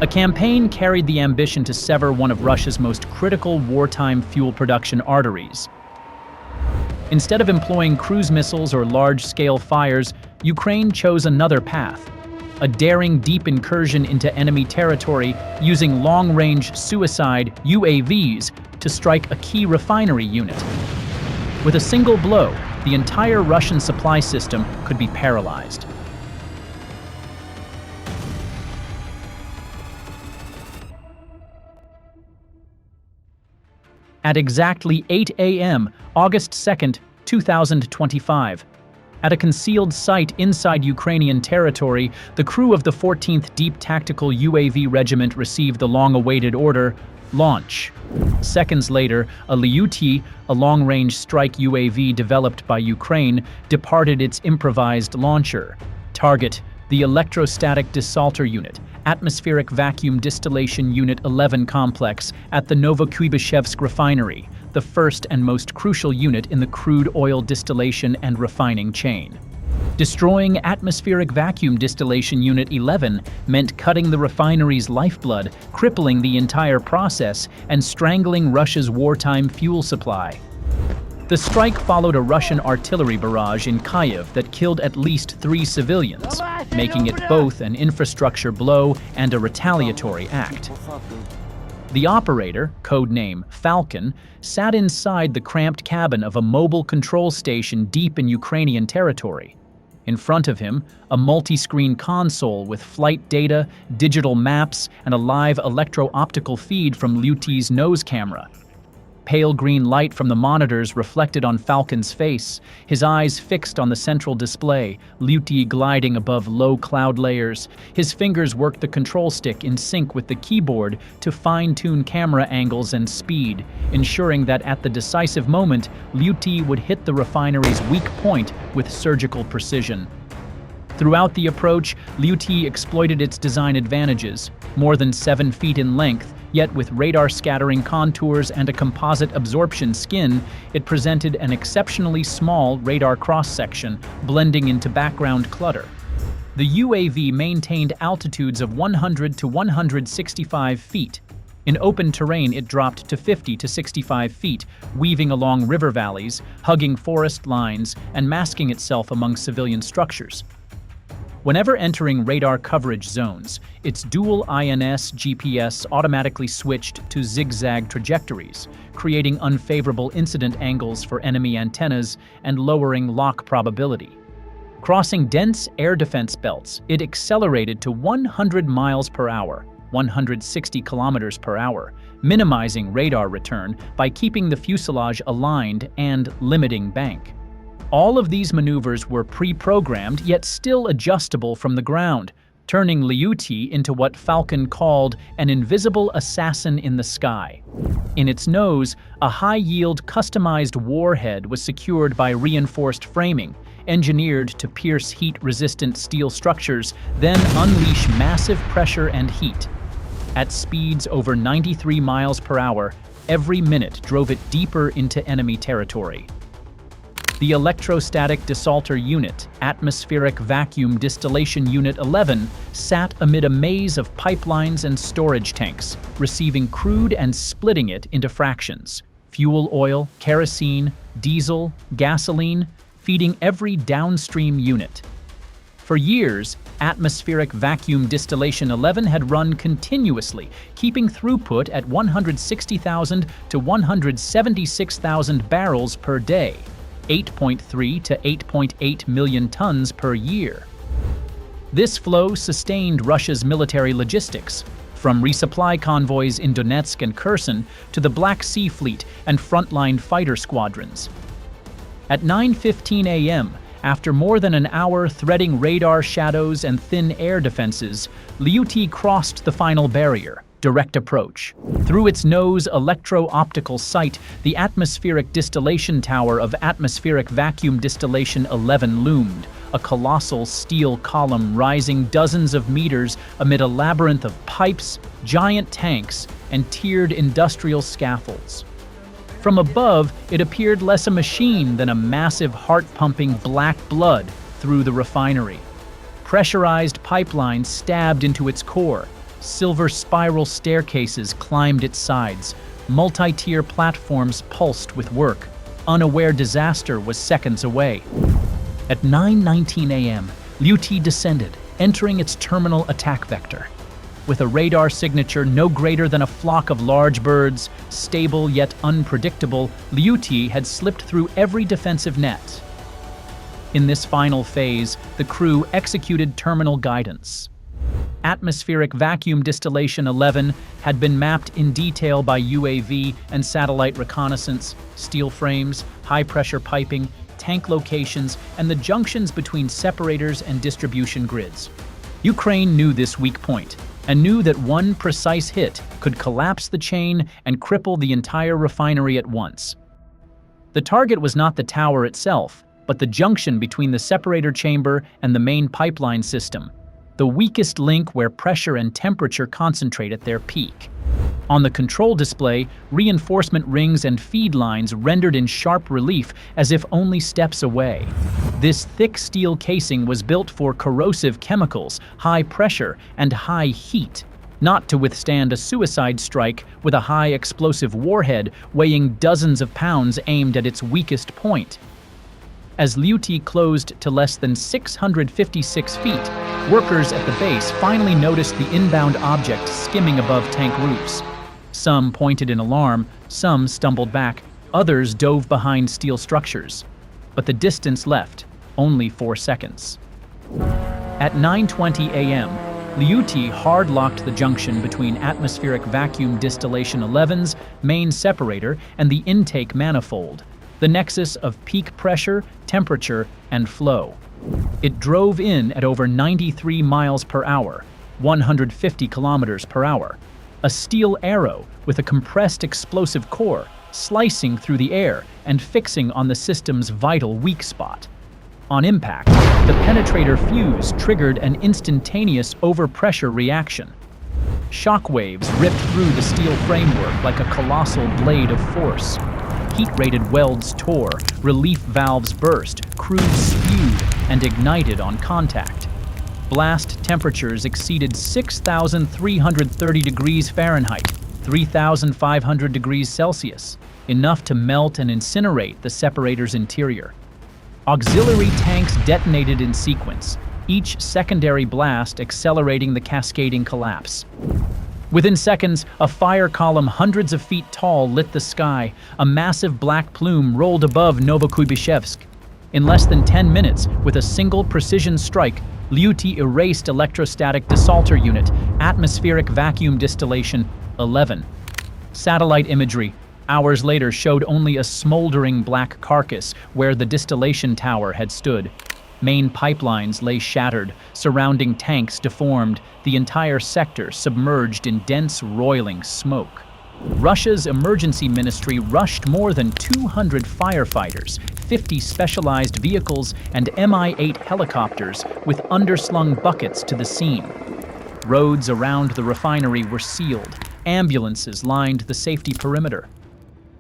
A campaign carried the ambition to sever one of Russia's most critical wartime fuel production arteries. Instead of employing cruise missiles or large-scale fires, Ukraine chose another path, a daring deep incursion into enemy territory using long-range suicide UAVs to strike a key refinery unit. With a single blow, the entire Russian supply system could be paralyzed. At exactly 8 a.m., August 2, 2025, at a concealed site inside Ukrainian territory, the crew of the 14th Deep Tactical UAV Regiment received the long-awaited order, launch. Seconds later, a Lyuty, a long-range strike UAV developed by Ukraine, departed its improvised launcher. Target: the Electrostatic Desalter Unit, Atmospheric Vacuum Distillation Unit 11 complex at the Novokuybishevsk Refinery, the first and most crucial unit in the crude oil distillation and refining chain. Destroying Atmospheric Vacuum Distillation Unit 11 meant cutting the refinery's lifeblood, crippling the entire process, and strangling Russia's wartime fuel supply. The strike followed a Russian artillery barrage in Kyiv that killed at least 3 civilians, making it both an infrastructure blow and a retaliatory act. The operator, codename Falcon, sat inside the cramped cabin of a mobile control station deep in Ukrainian territory. In front of him, a multi-screen console with flight data, digital maps, and a live electro-optical feed from Lyuty's nose camera. Pale green light from the monitors reflected on Falcon's face, his eyes fixed on the central display, Lyuty gliding above low cloud layers. His fingers worked the control stick in sync with the keyboard to fine-tune camera angles and speed, ensuring that at the decisive moment, Lyuty would hit the refinery's weak point with surgical precision. Throughout the approach, Lyuty exploited its design advantages. More than 7 feet in length, yet with radar-scattering contours and a composite absorption skin, it presented an exceptionally small radar cross-section, blending into background clutter. The UAV maintained altitudes of 100 to 165 feet. In open terrain, it dropped to 50 to 65 feet, weaving along river valleys, hugging forest lines, and masking itself among civilian structures. Whenever entering radar coverage zones, its dual INS GPS automatically switched to zigzag trajectories, creating unfavorable incident angles for enemy antennas and lowering lock probability. Crossing dense air defense belts, it accelerated to 100 miles per hour, 160 kilometers per hour, minimizing radar return by keeping the fuselage aligned and limiting bank. All of these maneuvers were pre-programmed yet still adjustable from the ground, turning Lyuty into what Falcon called an invisible assassin in the sky. In its nose, a high-yield customized warhead was secured by reinforced framing, engineered to pierce heat-resistant steel structures, then unleash massive pressure and heat. At speeds over 93 miles per hour, every minute drove it deeper into enemy territory. The Electrostatic Desalter Unit, Atmospheric Vacuum Distillation Unit 11, sat amid a maze of pipelines and storage tanks, receiving crude and splitting it into fractions: fuel oil, kerosene, diesel, gasoline, feeding every downstream unit. For years, Atmospheric Vacuum Distillation 11 had run continuously, keeping throughput at 160,000 to 176,000 barrels per day. 8.3 to 8.8 million tons per year. This flow sustained Russia's military logistics, from resupply convoys in Donetsk and Kherson to the Black Sea Fleet and frontline fighter squadrons. At 9:15 a.m., after more than an hour threading radar shadows and thin air defenses, Lyuty crossed the final barrier, direct approach. Through its nose electro-optical sight, the atmospheric distillation tower of Atmospheric Vacuum Distillation 11 loomed, a colossal steel column rising dozens of meters amid a labyrinth of pipes, giant tanks, and tiered industrial scaffolds. From above, it appeared less a machine than a massive heart-pumping black blood through the refinery. Pressurized pipelines stabbed into its core, Silver spiral staircases climbed its sides. Multi-tier platforms pulsed with work. Unaware disaster was seconds away. At 9:19 a.m., Liuti descended, entering its terminal attack vector. With a radar signature no greater than a flock of large birds, stable yet unpredictable, Liuti had slipped through every defensive net. In this final phase, the crew executed terminal guidance. Atmospheric vacuum distillation 11 had been mapped in detail by UAV and satellite reconnaissance, steel frames, high-pressure piping, tank locations, and the junctions between separators and distribution grids. Ukraine knew this weak point, and knew that one precise hit could collapse the chain and cripple the entire refinery at once. The target was not the tower itself, but the junction between the separator chamber and the main pipeline system, the weakest link where pressure and temperature concentrate at their peak. On the control display, reinforcement rings and feed lines rendered in sharp relief as if only steps away. This thick steel casing was built for corrosive chemicals, high pressure, and high heat, not to withstand a suicide strike with a high explosive warhead weighing dozens of pounds aimed at its weakest point. As Liuti closed to less than 656 feet, workers at the base finally noticed the inbound object skimming above tank roofs. Some pointed in alarm, some stumbled back, others dove behind steel structures. But the distance left only 4 seconds. At 9:20 a.m., Liuti hard-locked the junction between atmospheric vacuum distillation 11's main separator and the intake manifold, the nexus of peak pressure, temperature, and flow. It drove in at over 93 miles per hour, 150 kilometers per hour, a steel arrow with a compressed explosive core, slicing through the air and fixing on the system's vital weak spot. On impact, the penetrator fuse triggered an instantaneous overpressure reaction. Shockwaves ripped through the steel framework like a colossal blade of force. Heat-rated welds tore, relief valves burst, crews spewed and ignited on contact. Blast temperatures exceeded 6,330 degrees Fahrenheit, 3,500 degrees Celsius, enough to melt and incinerate the separator's interior. Auxiliary tanks detonated in sequence, each secondary blast accelerating the cascading collapse. Within seconds, a fire column hundreds of feet tall lit the sky. A massive black plume rolled above Novokuybishevsk. In less than 10 minutes, with a single precision strike, Liuti erased electrostatic desalter unit, atmospheric vacuum distillation 11. Satellite imagery, hours later, showed only a smoldering black carcass where the distillation tower had stood. Main pipelines lay shattered, surrounding tanks deformed, the entire sector submerged in dense, roiling smoke. Russia's emergency ministry rushed more than 200 firefighters, 50 specialized vehicles, and Mi-8 helicopters with underslung buckets to the scene. Roads around the refinery were sealed. Ambulances lined the safety perimeter.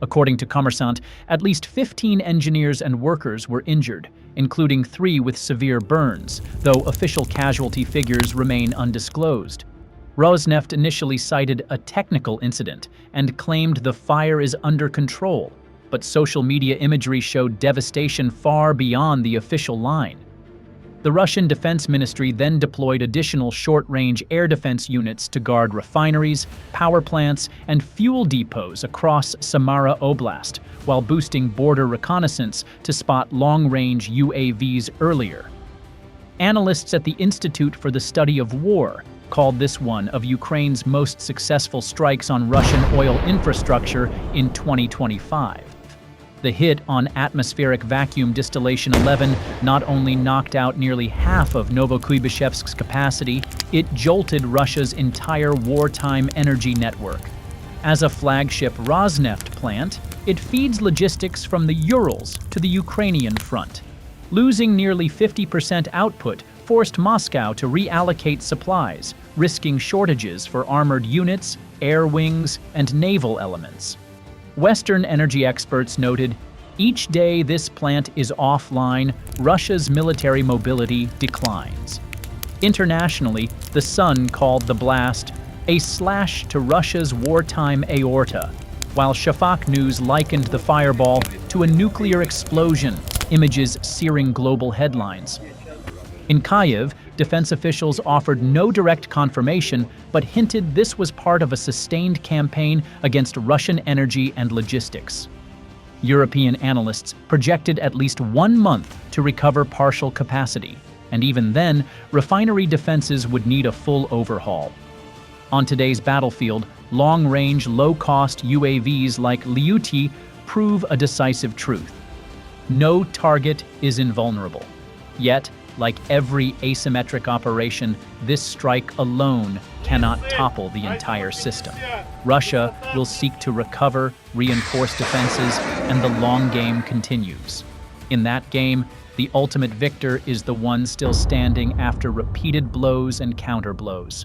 According to Kommersant, at least 15 engineers and workers were injured, including 3 with severe burns, though official casualty figures remain undisclosed. Rosneft initially cited a technical incident and claimed the fire is under control, but social media imagery showed devastation far beyond the official line. The Russian Defense Ministry then deployed additional short-range air defense units to guard refineries, power plants, and fuel depots across Samara Oblast, while boosting border reconnaissance to spot long-range UAVs earlier. Analysts at the Institute for the Study of War called this one of Ukraine's most successful strikes on Russian oil infrastructure in 2025. The hit on atmospheric vacuum distillation 11 not only knocked out nearly half of Novokuybishevsk's capacity, it jolted Russia's entire wartime energy network. As a flagship Rosneft plant, it feeds logistics from the Urals to the Ukrainian front. Losing nearly 50% output forced Moscow to reallocate supplies, risking shortages for armored units, air wings, and naval elements. Western energy experts noted, each day this plant is offline, Russia's military mobility declines. Internationally, The Sun called the blast a slash to Russia's wartime aorta, while Shafak News likened the fireball to a nuclear explosion, images searing global headlines. In Kyiv, defense officials offered no direct confirmation but hinted this was part of a sustained campaign against Russian energy and logistics. European analysts projected at least 1 month to recover partial capacity, and even then, refinery defenses would need a full overhaul. On today's battlefield, long-range, low-cost UAVs like Lyuty prove a decisive truth. No target is invulnerable. Yet, like every asymmetric operation, this strike alone cannot topple the entire system. Russia will seek to recover, reinforce defenses, and the long game continues. In that game, the ultimate victor is the one still standing after repeated blows and counterblows.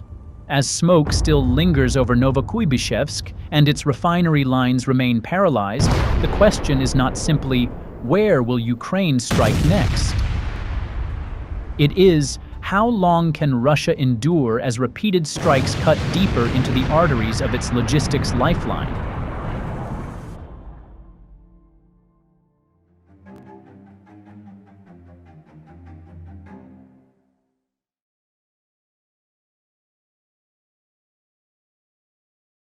As smoke still lingers over Novokuybishevsk and its refinery lines remain paralyzed, the question is not simply, where will Ukraine strike next? It is, how long can Russia endure as repeated strikes cut deeper into the arteries of its logistics lifeline?